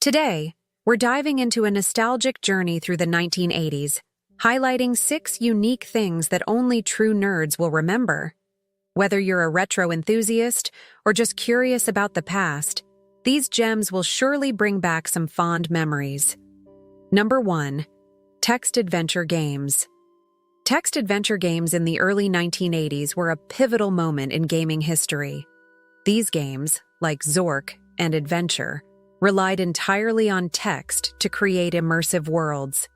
Today, we're diving into a nostalgic journey through the 1980s, highlighting 6 unique things that only true nerds will remember. Whether you're a retro enthusiast or just curious about the past, these gems will surely bring back some fond memories. Number 1. Text adventure games. Text adventure games in the early 1980s were a pivotal moment in gaming history. These games, like Zork and Adventure, relied entirely on text to create immersive worlds.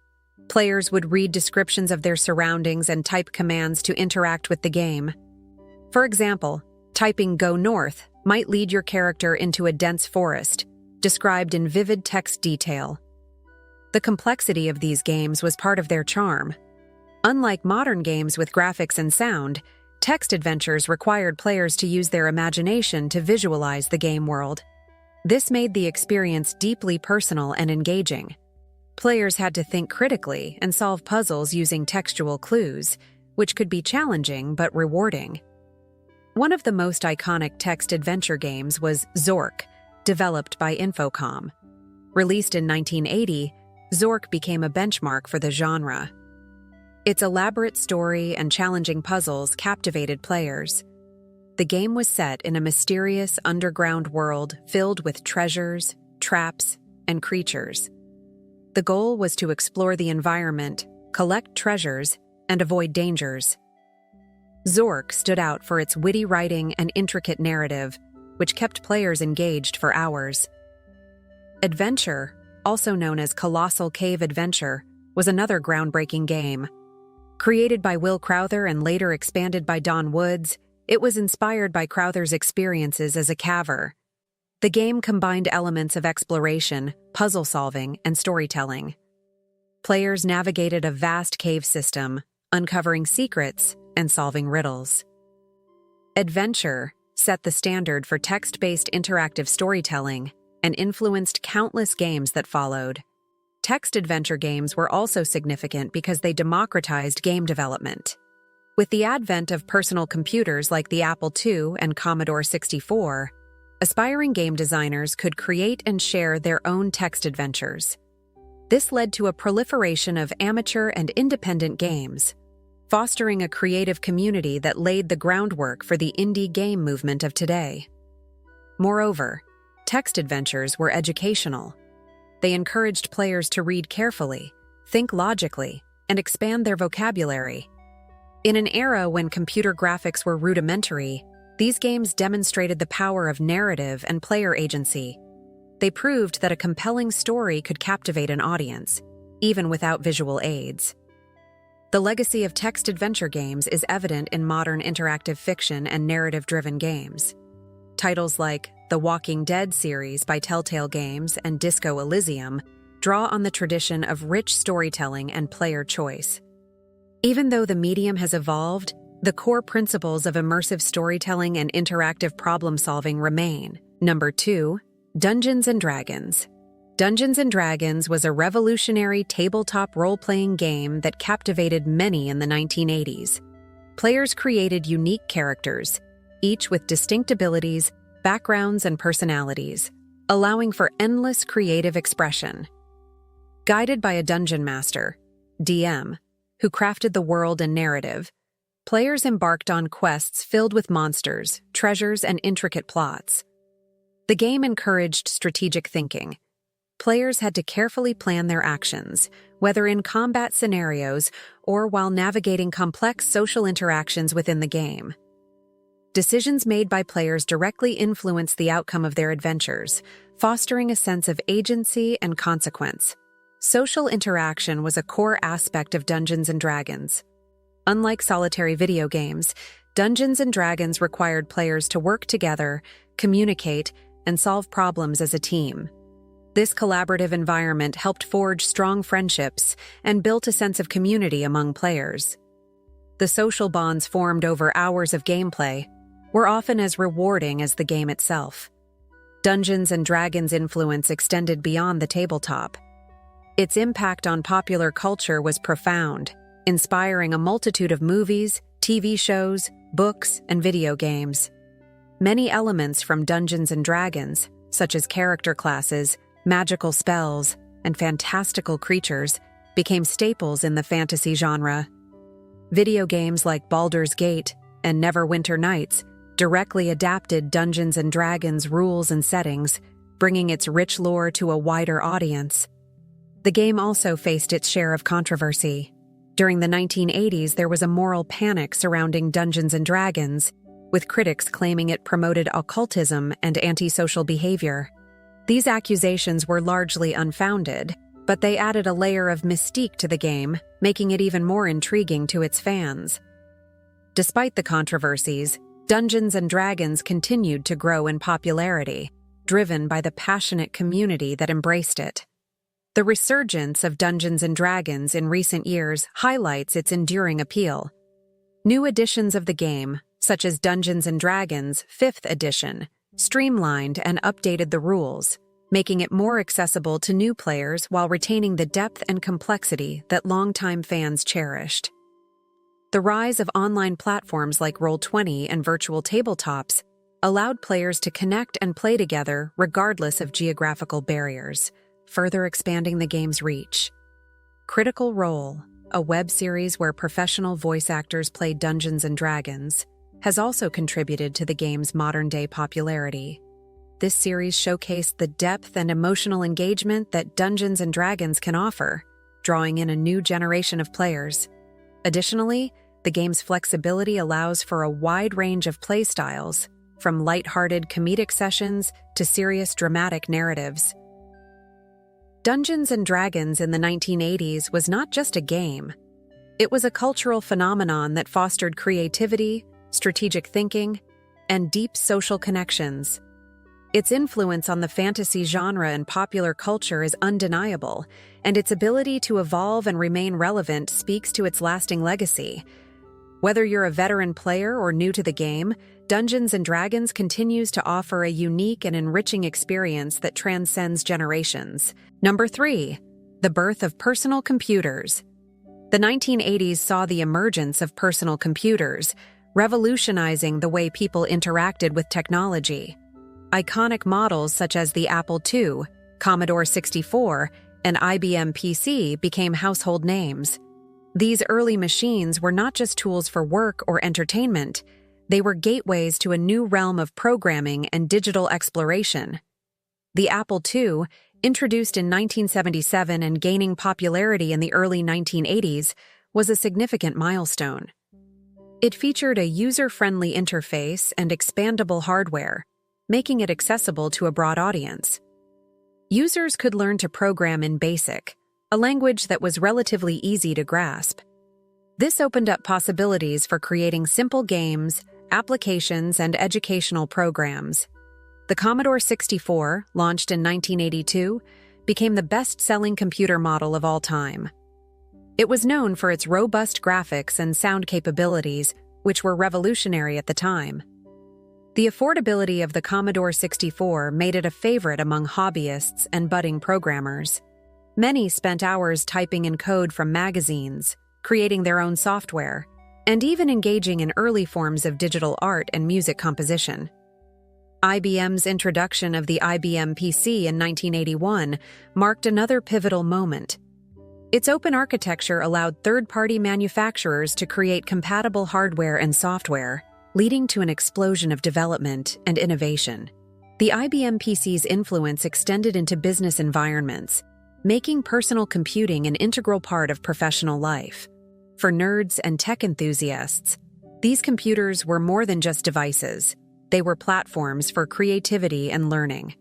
Players would read descriptions of their surroundings and type commands to interact with the game. For example, typing "Go North" might lead your character into a dense forest, described in vivid text detail. The complexity of these games was part of their charm. Unlike modern games with graphics and sound, text adventures required players to use their imagination to visualize the game world. This made the experience deeply personal and engaging. Players had to think critically and solve puzzles using textual clues, which could be challenging but rewarding. One of the most iconic text adventure games was Zork, developed by Infocom. Released in 1980, Zork became a benchmark for the genre. Its elaborate story and challenging puzzles captivated players. The game was set in a mysterious underground world filled with treasures, traps, and creatures. The goal was to explore the environment, collect treasures, and avoid dangers. Zork stood out for its witty writing and intricate narrative, which kept players engaged for hours. Adventure, also known as Colossal Cave Adventure, was another groundbreaking game. Created by Will Crowther and later expanded by Don Woods, it was inspired by Crowther's experiences as a caver. The game combined elements of exploration, puzzle solving, and storytelling. Players navigated a vast cave system, uncovering secrets and solving riddles. Adventure set the standard for text-based interactive storytelling and influenced countless games that followed. Text adventure games were also significant because they democratized game development. With the advent of personal computers like the Apple II and Commodore 64, aspiring game designers could create and share their own text adventures. This led to a proliferation of amateur and independent games, fostering a creative community that laid the groundwork for the indie game movement of today. Moreover, text adventures were educational. They encouraged players to read carefully, think logically, and expand their vocabulary. In an era when computer graphics were rudimentary, these games demonstrated the power of narrative and player agency. They proved that a compelling story could captivate an audience, even without visual aids. The legacy of text adventure games is evident in modern interactive fiction and narrative-driven games. Titles like The Walking Dead series by Telltale Games and Disco Elysium draw on the tradition of rich storytelling and player choice. Even though the medium has evolved, the core principles of immersive storytelling and interactive problem-solving remain. Number 2. Dungeons & Dragons. Dungeons & Dragons was a revolutionary tabletop role-playing game that captivated many in the 1980s. Players created unique characters, each with distinct abilities, backgrounds, and personalities, allowing for endless creative expression. Guided by a dungeon master, DM, who crafted the world and narrative, players embarked on quests filled with monsters, treasures, and intricate plots. The game encouraged strategic thinking. Players had to carefully plan their actions, whether in combat scenarios or while navigating complex social interactions within the game. Decisions made by players directly influenced the outcome of their adventures, fostering a sense of agency and consequence. Social interaction was a core aspect of Dungeons & Dragons. Unlike solitary video games, Dungeons & Dragons required players to work together, communicate, and solve problems as a team. This collaborative environment helped forge strong friendships and built a sense of community among players. The social bonds formed over hours of gameplay were often as rewarding as the game itself. Dungeons & Dragons' influence extended beyond the tabletop. Its impact on popular culture was profound, inspiring a multitude of movies, TV shows, books, and video games. Many elements from Dungeons & Dragons, such as character classes, Magical spells and fantastical creatures became staples in the fantasy genre. Video games like Baldur's Gate and Neverwinter Nights directly adapted Dungeons & Dragons' rules and settings, bringing its rich lore to a wider audience. The game also faced its share of controversy. During the 1980s, there was a moral panic surrounding Dungeons & Dragons, with critics claiming it promoted occultism and antisocial behavior. These accusations were largely unfounded, but they added a layer of mystique to the game, making it even more intriguing to its fans. Despite the controversies, Dungeons & Dragons continued to grow in popularity, driven by the passionate community that embraced it. The resurgence of Dungeons & Dragons in recent years highlights its enduring appeal. New editions of the game, such as Dungeons & Dragons 5th Edition, streamlined and updated the rules, making it more accessible to new players while retaining the depth and complexity that longtime fans cherished. The rise of online platforms like Roll20 and virtual tabletops allowed players to connect and play together regardless of geographical barriers, further expanding the game's reach. Critical Role, a web series where professional voice actors play Dungeons & Dragons, has also contributed to the game's modern-day popularity. This series showcased the depth and emotional engagement that Dungeons & Dragons can offer, drawing in a new generation of players. Additionally, the game's flexibility allows for a wide range of playstyles, from lighthearted comedic sessions to serious dramatic narratives. Dungeons & Dragons in the 1980s was not just a game. It was a cultural phenomenon that fostered creativity, strategic thinking, and deep social connections. Its influence on the fantasy genre and popular culture is undeniable, and its ability to evolve and remain relevant speaks to its lasting legacy. Whether you're a veteran player or new to the game, Dungeons & Dragons continues to offer a unique and enriching experience that transcends generations. Number 3. The birth of personal computers. The 1980s saw the emergence of personal computers, revolutionizing the way people interacted with technology. Iconic models such as the Apple II, Commodore 64, and IBM PC became household names. These early machines were not just tools for work or entertainment, they were gateways to a new realm of programming and digital exploration. The Apple II, introduced in 1977 and gaining popularity in the early 1980s, was a significant milestone. It featured a user-friendly interface and expandable hardware, making it accessible to a broad audience. Users could learn to program in BASIC, a language that was relatively easy to grasp. This opened up possibilities for creating simple games, applications, and educational programs. The Commodore 64, launched in 1982, became the best-selling computer model of all time. It was known for its robust graphics and sound capabilities, which were revolutionary at the time. The affordability of the Commodore 64 made it a favorite among hobbyists and budding programmers. Many spent hours typing in code from magazines, creating their own software, and even engaging in early forms of digital art and music composition. IBM's introduction of the IBM PC in 1981 marked another pivotal moment. Its open architecture allowed third-party manufacturers to create compatible hardware and software, leading to an explosion of development and innovation. The IBM PC's influence extended into business environments, making personal computing an integral part of professional life. For nerds and tech enthusiasts, these computers were more than just devices. They were platforms for creativity and learning.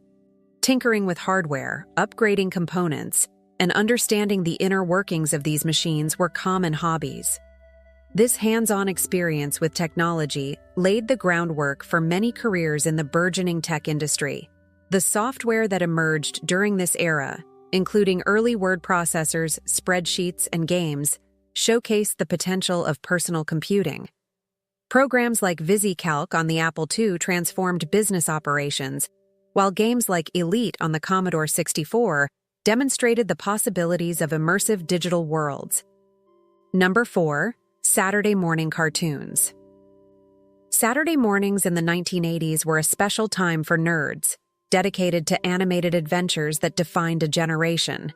Tinkering with hardware, upgrading components, and understanding the inner workings of these machines were common hobbies. This hands-on experience with technology laid the groundwork for many careers in the burgeoning tech industry. The software that emerged during this era, including early word processors, spreadsheets, and games, showcased the potential of personal computing. Programs like VisiCalc on the Apple II transformed business operations, while games like Elite on the Commodore 64 demonstrated the possibilities of immersive digital worlds. Number 4. Saturday morning cartoons. Saturday mornings in the 1980s were a special time for nerds. dedicated to animated adventures that defined a generation.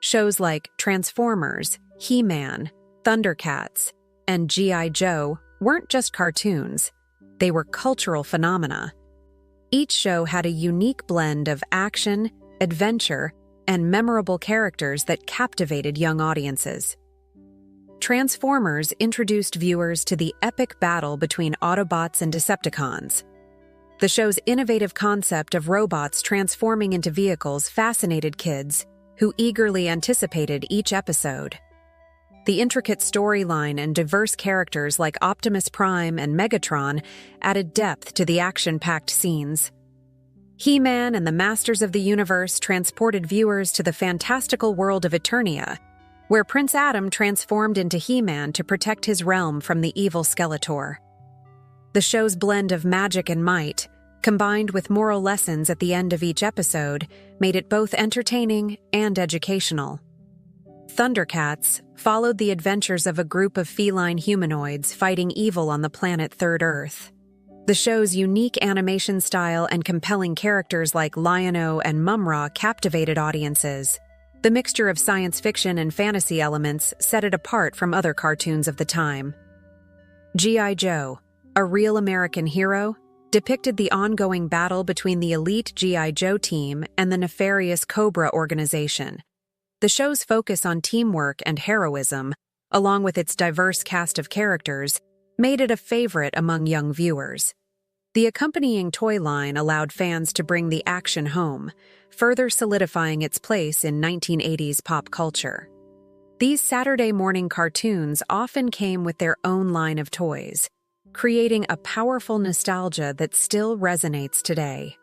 Shows like Transformers, He-Man, Thundercats, and G.I. Joe weren't just cartoons, they were cultural phenomena. Each show had a unique blend of action, adventure, and memorable characters that captivated young audiences. Transformers introduced viewers to the epic battle between Autobots and Decepticons. The show's innovative concept of robots transforming into vehicles fascinated kids, who eagerly anticipated each episode. The intricate storyline and diverse characters like Optimus Prime and Megatron added depth to the action-packed scenes. He-Man and the Masters of the Universe transported viewers to the fantastical world of Eternia, where Prince Adam transformed into He-Man to protect his realm from the evil Skeletor. The show's blend of magic and might, combined with moral lessons at the end of each episode, made it both entertaining and educational. Thundercats followed the adventures of a group of feline humanoids fighting evil on the planet Third Earth. The show's unique animation style and compelling characters like Lion-O and Mumra captivated audiences. The mixture of science fiction and fantasy elements set it apart from other cartoons of the time. G.I. Joe, a real American hero, depicted the ongoing battle between the elite G.I. Joe team and the nefarious Cobra organization. The show's focus on teamwork and heroism, along with its diverse cast of characters, made it a favorite among young viewers. The accompanying toy line allowed fans to bring the action home, further solidifying its place in 1980s pop culture. These Saturday morning cartoons often came with their own line of toys, creating a powerful nostalgia that still resonates today.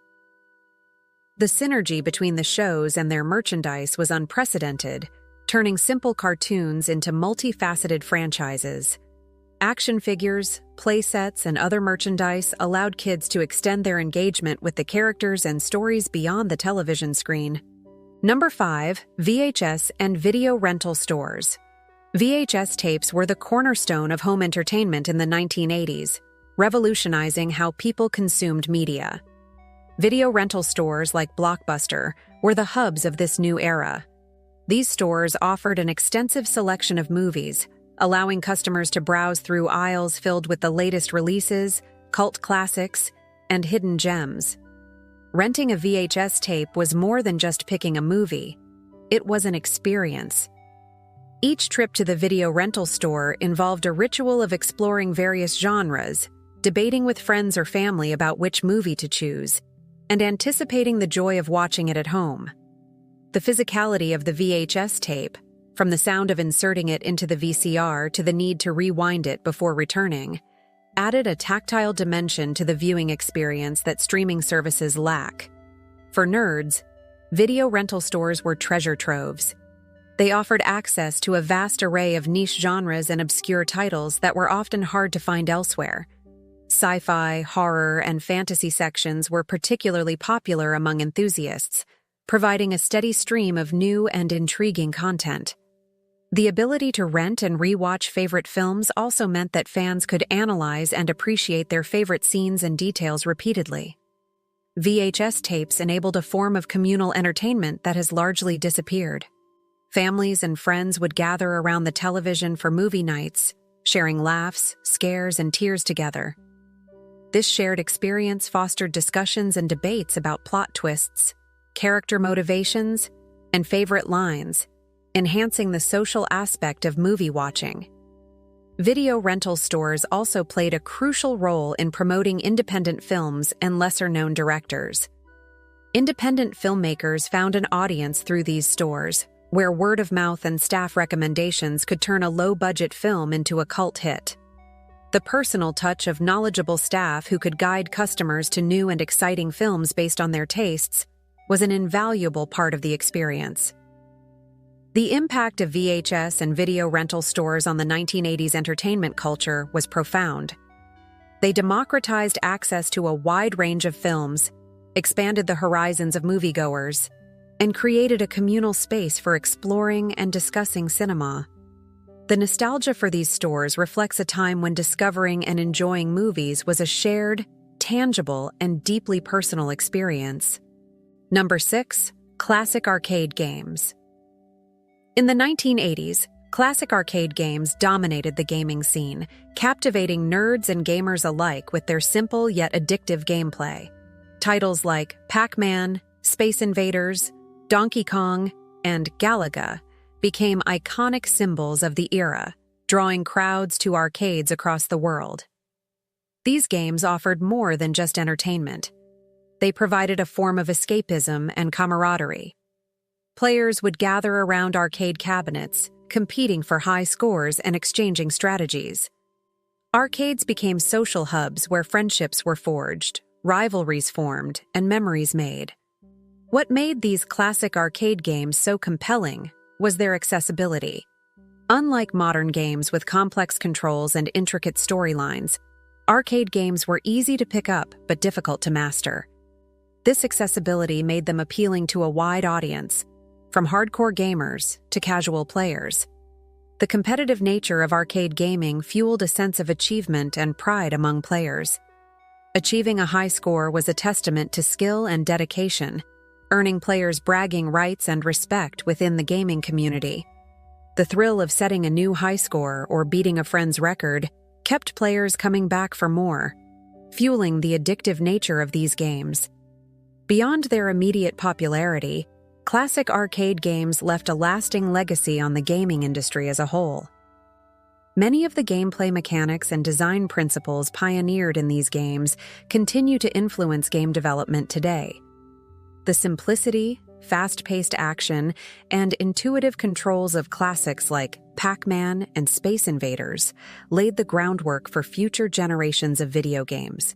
The synergy between the shows and their merchandise was unprecedented, turning simple cartoons into multifaceted franchises. Action figures, playsets, and other merchandise allowed kids to extend their engagement with the characters and stories beyond the television screen. Number 5. VHS and video rental stores. VHS tapes were the cornerstone of home entertainment in the 1980s, revolutionizing how people consumed media. Video rental stores like Blockbuster were the hubs of this new era. These stores offered an extensive selection of movies, allowing customers to browse through aisles filled with the latest releases, cult classics, and hidden gems. Renting a VHS tape was more than just picking a movie. It was an experience. Each trip to the video rental store involved a ritual of exploring various genres, debating with friends or family about which movie to choose, and anticipating the joy of watching it at home. The physicality of the VHS tape, from the sound of inserting it into the VCR to the need to rewind it before returning, added a tactile dimension to the viewing experience that streaming services lack. For nerds, video rental stores were treasure troves. They offered access to a vast array of niche genres and obscure titles that were often hard to find elsewhere. Sci-fi, horror, and fantasy sections were particularly popular among enthusiasts, providing a steady stream of new and intriguing content. The ability to rent and rewatch favorite films also meant that fans could analyze and appreciate their favorite scenes and details repeatedly. VHS tapes enabled a form of communal entertainment that has largely disappeared. Families and friends would gather around the television for movie nights, sharing laughs, scares, and tears together. This shared experience fostered discussions and debates about plot twists, character motivations, and favorite lines, enhancing the social aspect of movie watching. Video rental stores also played a crucial role in promoting independent films and lesser-known directors. Independent filmmakers found an audience through these stores, where word of mouth and staff recommendations could turn a low-budget film into a cult hit. The personal touch of knowledgeable staff who could guide customers to new and exciting films based on their tastes was an invaluable part of the experience. The impact of VHS and video rental stores on the 1980s entertainment culture was profound. They democratized access to a wide range of films, expanded the horizons of moviegoers, and created a communal space for exploring and discussing cinema. The nostalgia for these stores reflects a time when discovering and enjoying movies was a shared, tangible, and deeply personal experience. Number 6. Classic arcade games. In the 1980s, classic arcade games dominated the gaming scene, captivating nerds and gamers alike with their simple yet addictive gameplay. Titles like Pac-Man, Space Invaders, Donkey Kong, and Galaga became iconic symbols of the era, drawing crowds to arcades across the world. These games offered more than just entertainment. They provided a form of escapism and camaraderie. Players would gather around arcade cabinets, competing for high scores and exchanging strategies. Arcades became social hubs where friendships were forged, rivalries formed, and memories made. What made these classic arcade games so compelling was their accessibility. Unlike modern games with complex controls and intricate storylines, arcade games were easy to pick up but difficult to master. This accessibility made them appealing to a wide audience, from hardcore gamers to casual players. The competitive nature of arcade gaming fueled a sense of achievement and pride among players. Achieving a high score was a testament to skill and dedication, earning players bragging rights and respect within the gaming community. The thrill of setting a new high score or beating a friend's record kept players coming back for more, fueling the addictive nature of these games. Beyond their immediate popularity, classic arcade games left a lasting legacy on the gaming industry as a whole. Many of the gameplay mechanics and design principles pioneered in these games continue to influence game development today. The simplicity, fast-paced action, and intuitive controls of classics like Pac-Man and Space Invaders laid the groundwork for future generations of video games.